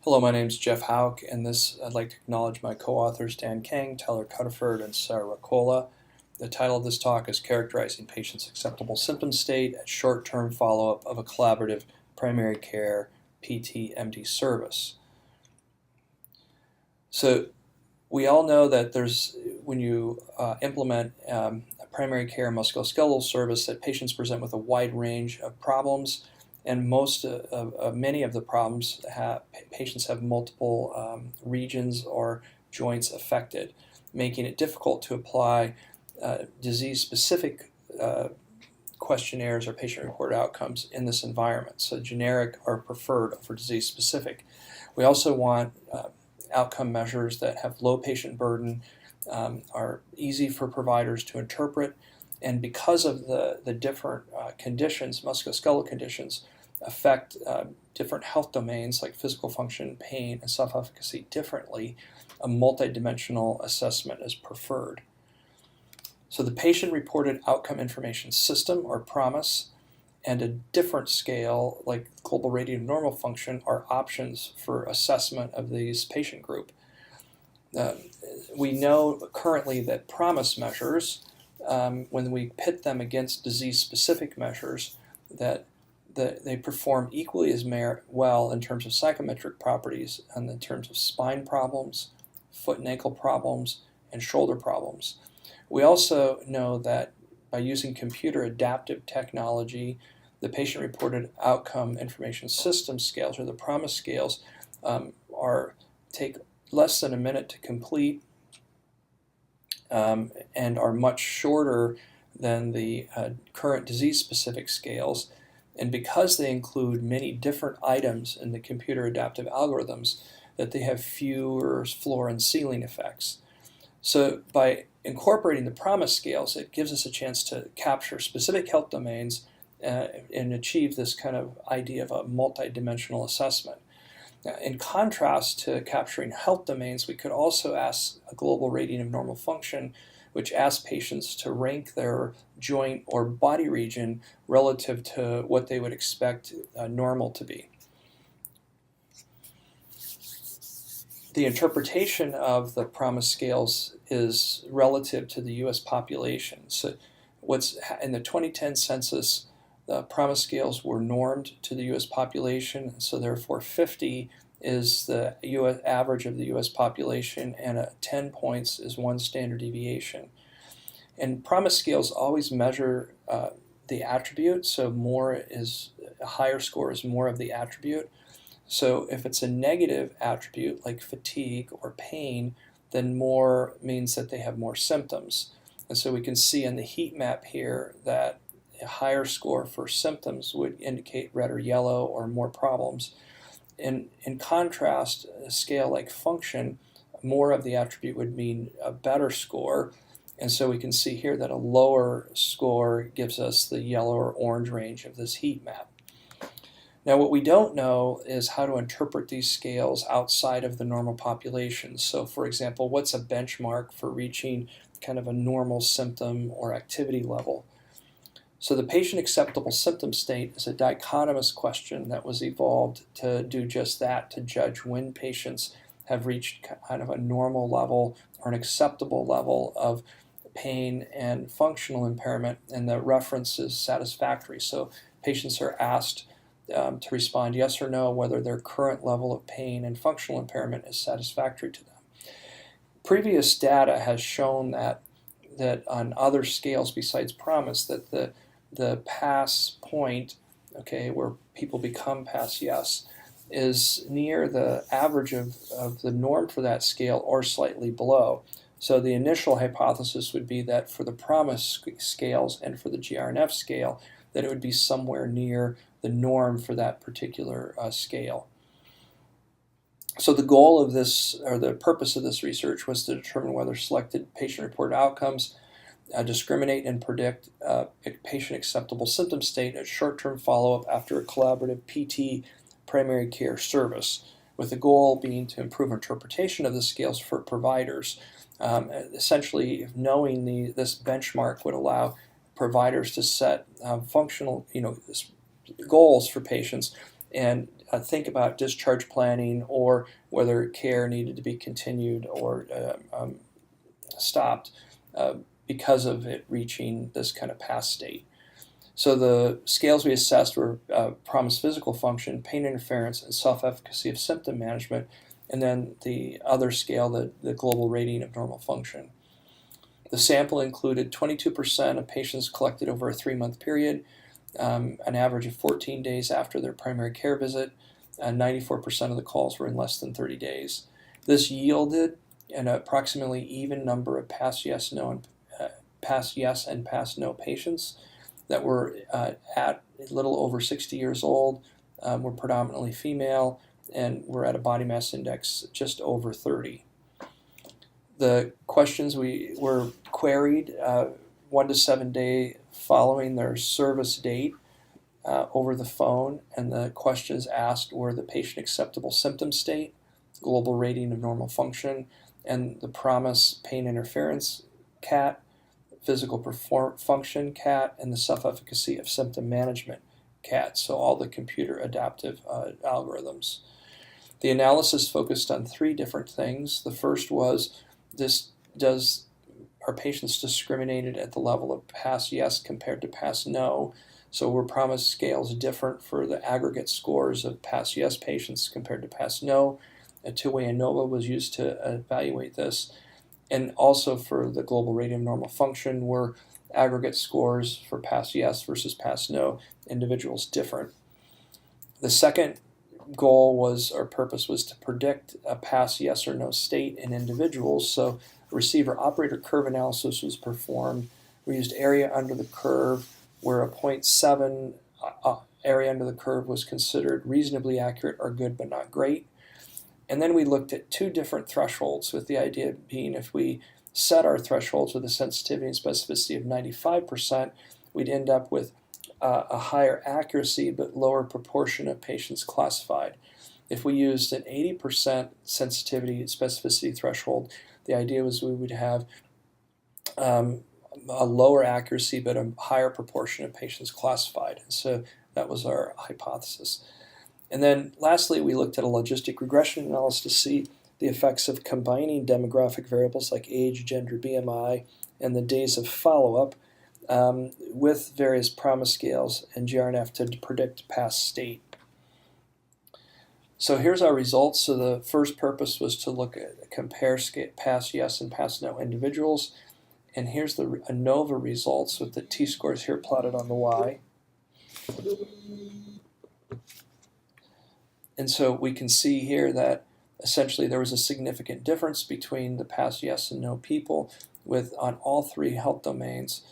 Hello, my name is Jeff Hauk, and I'd like to acknowledge my co-authors Dan Kang, Tyler Cuddiford, and Sarah Racola. The title of this talk is Characterizing Patients' Acceptable Symptom State at Short-Term Follow-Up of a Collaborative Primary Care PT-MD Service. So we all know that when you implement a primary care musculoskeletal service, that patients present with a wide range of problems, and many of the problems patients have multiple regions or joints affected, making it difficult to apply disease-specific questionnaires or patient-reported outcomes in this environment. So generic are preferred over disease-specific. We also want outcome measures that have low patient burden, are easy for providers to interpret, and because of the different conditions, musculoskeletal conditions, affect different health domains like physical function, pain, and self-efficacy differently, a multidimensional assessment is preferred. So the Patient-Reported Outcome Information System, or PROMIS, and a different scale like Global Rating of Normal Function are options for assessment of these patient group. We know currently that PROMIS measures, when we pit them against disease-specific measures, that they perform equally as well in terms of psychometric properties and in terms of spine problems, foot and ankle problems, and shoulder problems. We also know that by using computer adaptive technology, the Patient-Reported Outcome Information System scales, or the PROMIS scales, take less than a minute to complete and are much shorter than the current disease-specific scales. And because they include many different items in the computer adaptive algorithms, that they have fewer floor and ceiling effects. So by incorporating the PROMIS scales, it gives us a chance to capture specific health domains and achieve this kind of idea of a multidimensional assessment. Now, in contrast to capturing health domains, we could also ask a global rating of normal function, which asks patients to rank their joint or body region relative to what they would expect normal to be. The interpretation of the PROMIS scales is relative to the U.S. population. So in the 2010 census, the PROMIS scales were normed to the U.S. population, so therefore 50 is the US average of the U.S. population, and 10 points is one standard deviation. And PROMIS scales always measure the attribute, so a higher score is more of the attribute. So if it's a negative attribute like fatigue or pain, then more means that they have more symptoms. And so we can see in the heat map here that a higher score for symptoms would indicate red or yellow or more problems. In contrast, a scale like function, more of the attribute would mean a better score. And so we can see here that a lower score gives us the yellow or orange range of this heat map. Now, what we don't know is how to interpret these scales outside of the normal population. So, for example, what's a benchmark for reaching kind of a normal symptom or activity level? So the Patient Acceptable Symptom State is a dichotomous question that was evolved to do just that, to judge when patients have reached kind of a normal level or an acceptable level of pain and functional impairment, and the reference is satisfactory. So patients are asked to respond yes or no whether their current level of pain and functional impairment is satisfactory to them. Previous data has shown that on other scales besides PROMIS, that the pass point, okay, where people become pass yes, is near the average of the norm for that scale or slightly below. So the initial hypothesis would be that for the PROMIS scales and for the GRNF scale, that it would be somewhere near the norm for that particular scale. So the goal of this, or the purpose of this research, was to determine whether selected patient-reported outcomes discriminate and predict a patient-acceptable symptom state at short-term follow-up after a collaborative PT primary care service, with the goal being to improve interpretation of the scales for providers. Essentially, knowing this benchmark would allow providers to set functional goals for patients and think about discharge planning or whether care needed to be continued or stopped because of it reaching this kind of PASS state. So the scales we assessed were PROMIS physical function, pain interference, and self-efficacy of symptom management, and then the other scale, the global rating of normal function. The sample included 22% of patients collected over a 3-month period, an average of 14 days after their primary care visit, and 94% of the calls were in less than 30 days. This yielded an approximately even number of PASS yes, no, and PASS yes and PASS no patients that were at a little over 60 years old, were predominantly female, and were at a body mass index just over 30. The questions were queried 1 to 7 days following their service date over the phone, and the questions asked were the patient acceptable symptom state, global rating of normal function, and the PROMIS pain interference CAT, physical function CAT, and the self-efficacy of symptom management CAT, so all the computer adaptive algorithms. The analysis focused on 3 different things. The first was, are patients discriminated at the level of PASS yes compared to PASS no? So were PROMIS scales different for the aggregate scores of PASS yes patients compared to PASS no? A two-way ANOVA was used to evaluate this. And also for the global rating of normal function, were aggregate scores for PASS yes versus PASS no individuals different? The second goal was, or purpose was, to predict a PASS yes or no state in individuals. So receiver operator curve analysis was performed. We used area under the curve, where a 0.7 area under the curve was considered reasonably accurate or good but not great. And then we looked at 2 different thresholds, with the idea being if we set our thresholds with a sensitivity and specificity of 95%, we'd end up with a higher accuracy but lower proportion of patients classified. If we used an 80% sensitivity and specificity threshold, the idea was we would have a lower accuracy but a higher proportion of patients classified. And so that was our hypothesis. And then lastly, we looked at a logistic regression analysis to see the effects of combining demographic variables like age, gender, BMI, and the days of follow-up with various PROMIS scales and GRNF to predict PASS state. So here's our results. So the first purpose was to compare PASS yes and PASS no individuals. And here's the ANOVA results with the t-scores here plotted on the y. And so we can see here that essentially there was a significant difference between the PASS yes and no people on all 3 health domains,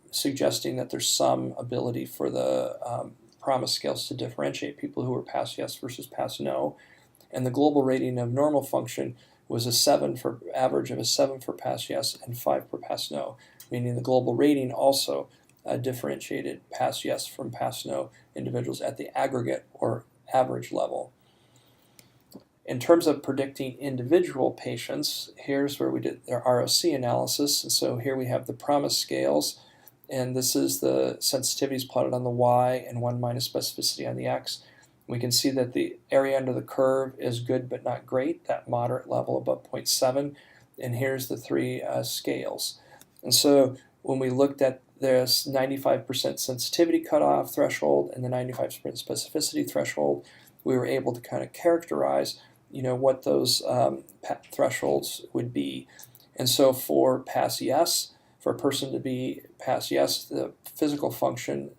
suggesting that there's some ability for the PROMIS scales to differentiate people who are PASS yes versus PASS no. And the global rating of normal function was average of a 7 for PASS yes and 5 for PASS no, meaning the global rating also differentiated PASS yes from PASS no individuals at the aggregate or average level. In terms of predicting individual patients, here's where we did our ROC analysis. And so here we have the PROMIS scales, and this is the sensitivities plotted on the y and 1 minus specificity on the x. We can see that the area under the curve is good but not great, that moderate level above 0.7. And here's the 3 scales. And so when we looked at this 95% sensitivity cutoff threshold and the 95% specificity threshold, we were able to kind of characterize, what those thresholds would be. And so for PASS yes, for a person to be PASS yes, the physical function,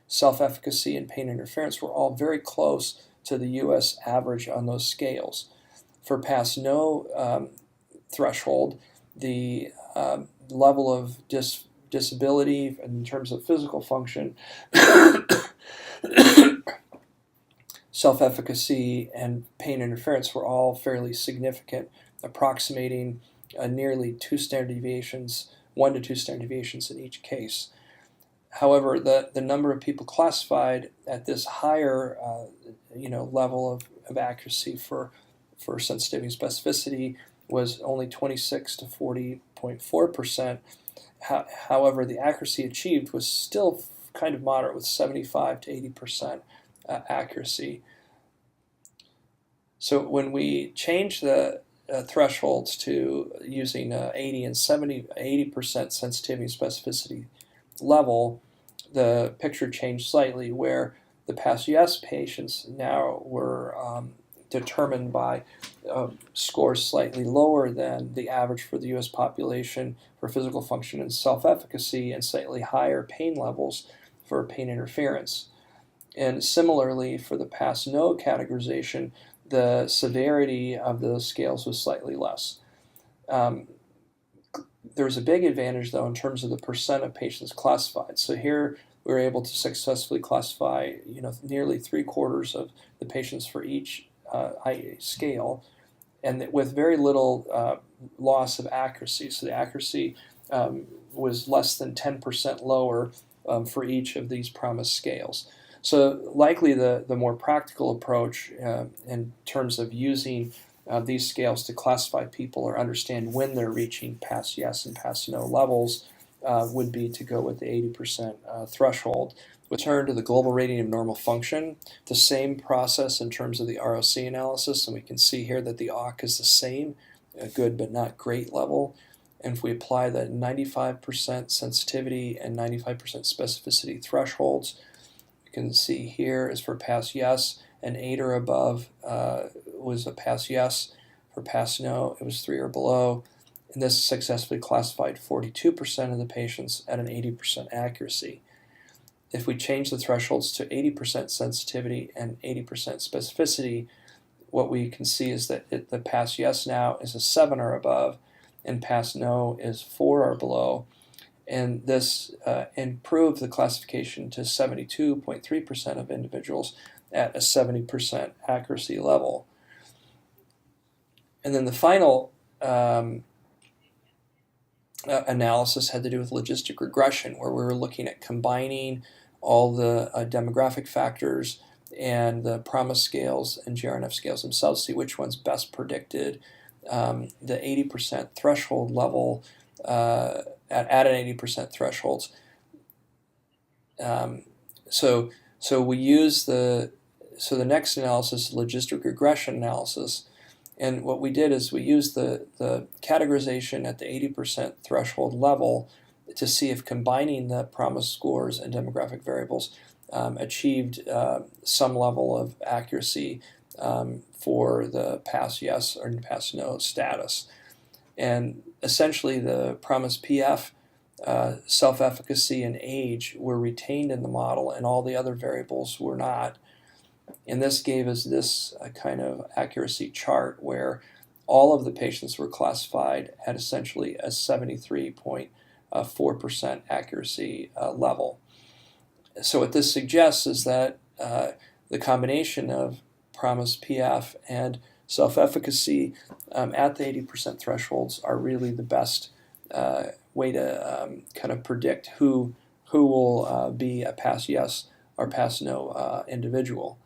self-efficacy, and pain interference were all very close to the U.S. average on those scales. For PASS no threshold, the level of disability in terms of physical function, self-efficacy, and pain interference were all fairly significant, approximating nearly 2 standard deviations, 1 to 2 standard deviations in each case. However, the number of people classified at this higher level of accuracy for sensitivity and specificity was only 26 to 40.4%. However, the accuracy achieved was still kind of moderate with 75 to 80%. accuracy. So when we change the thresholds to using 80 and 80% sensitivity and specificity level, the picture changed slightly, where the PASS-US patients now were determined by scores slightly lower than the average for the US population for physical function and self-efficacy, and slightly higher pain levels for pain interference. And similarly, for the PASS-No categorization, the severity of those scales was slightly less. There's a big advantage, though, in terms of the percent of patients classified. So here we were able to successfully classify, nearly 3/4 of the patients for each scale, and with very little loss of accuracy. So the accuracy was less than 10% lower for each of these PROMIS scales. So likely the more practical approach in terms of using these scales to classify people or understand when they're reaching PASS-Yes and PASS-No levels would be to go with the 80% threshold. We turn to the global rating of normal function, the same process in terms of the ROC analysis, and we can see here that the AUC is the same, a good but not great level. And if we apply the 95% sensitivity and 95% specificity thresholds, you can see here is for PASS-Yes, an 8 or above was a PASS-Yes. For PASS-No, it was 3 or below. And this successfully classified 42% of the patients at an 80% accuracy. If we change the thresholds to 80% sensitivity and 80% specificity, what we can see is that the PASS-Yes now is a 7 or above, and PASS-No is 4 or below. And this improved the classification to 72.3% of individuals at a 70% accuracy level. And then the final analysis had to do with logistic regression, where we were looking at combining all the demographic factors and the PROMIS scales and GRNF scales themselves, see which one's best predicted. The 80% threshold level at an 80% thresholds. So we use the next analysis, logistic regression analysis. And what we did is we used the categorization at the 80% threshold level to see if combining the PROMIS scores and demographic variables achieved some level of accuracy for the PASS-Yes or PASS-No status. And essentially the PROMIS PF, self-efficacy, and age were retained in the model, and all the other variables were not. And this gave us this kind of accuracy chart where all of the patients were classified at essentially a 73.4% accuracy level. So what this suggests is that the combination of PROMIS PF and self-efficacy at the 80% thresholds are really the best way to kind of predict who will be a PASS-Yes or PASS-No individual.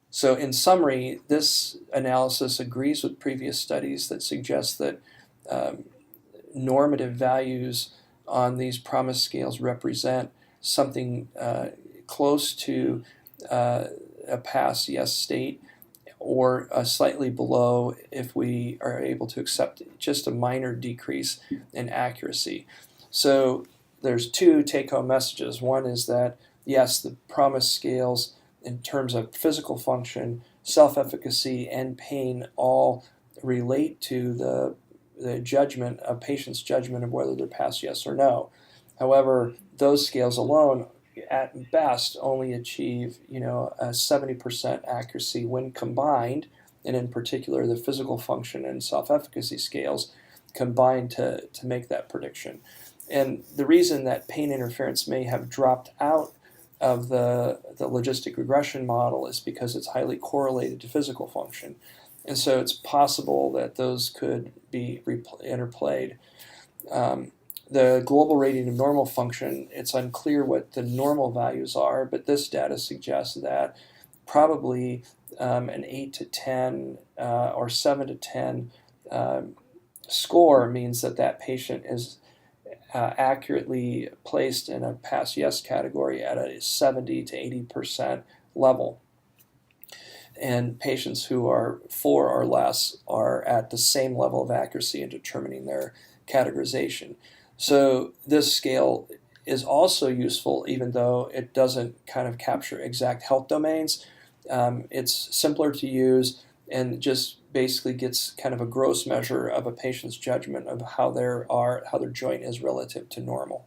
So in summary, this analysis agrees with previous studies that suggest that normative values on these PROMIS scales represent something close to a PASS-Yes state, or slightly below if we are able to accept just a minor decrease in accuracy. So there's two take-home messages. One is that, yes, the PROMIS scales in terms of physical function, self-efficacy, and pain all relate to the judgment, a patient's judgment of whether they're PASS-Yes or no. However, those scales alone at best only achieve a 70% accuracy when combined, and in particular the physical function and self-efficacy scales combined to make that prediction. And the reason that pain interference may have dropped out of the logistic regression model is because it's highly correlated to physical function. And so it's possible that those could be interplayed. The global rating of normal function, it's unclear what the normal values are, but this data suggests that probably an 8 to 10 or 7 to 10 score means that patient is accurately placed in a pass yes category at a 70 to 80% level. And patients who are 4 or less are at the same level of accuracy in determining their categorization. So this scale is also useful, even though it doesn't kind of capture exact health domains. It's simpler to use and just basically gets kind of a gross measure of a patient's judgment of how their joint is relative to normal,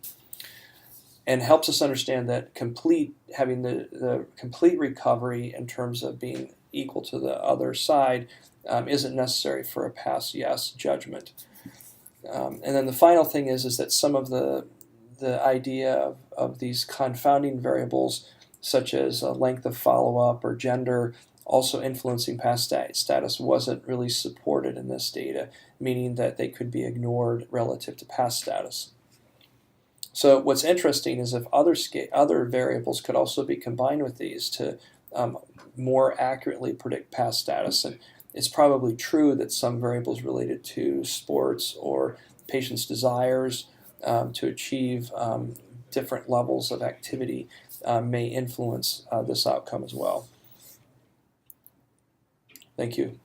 and helps us understand that having the complete recovery in terms of being equal to the other side isn't necessary for a pass yes judgment. And then the final thing is that some of the idea of these confounding variables, such as length of follow-up or gender, also influencing pass status, wasn't really supported in this data, meaning that they could be ignored relative to pass status. So what's interesting is if other variables could also be combined with these to more accurately predict pass status. And it's probably true that some variables related to sports or patients' desires to achieve different levels of activity may influence this outcome as well. Thank you.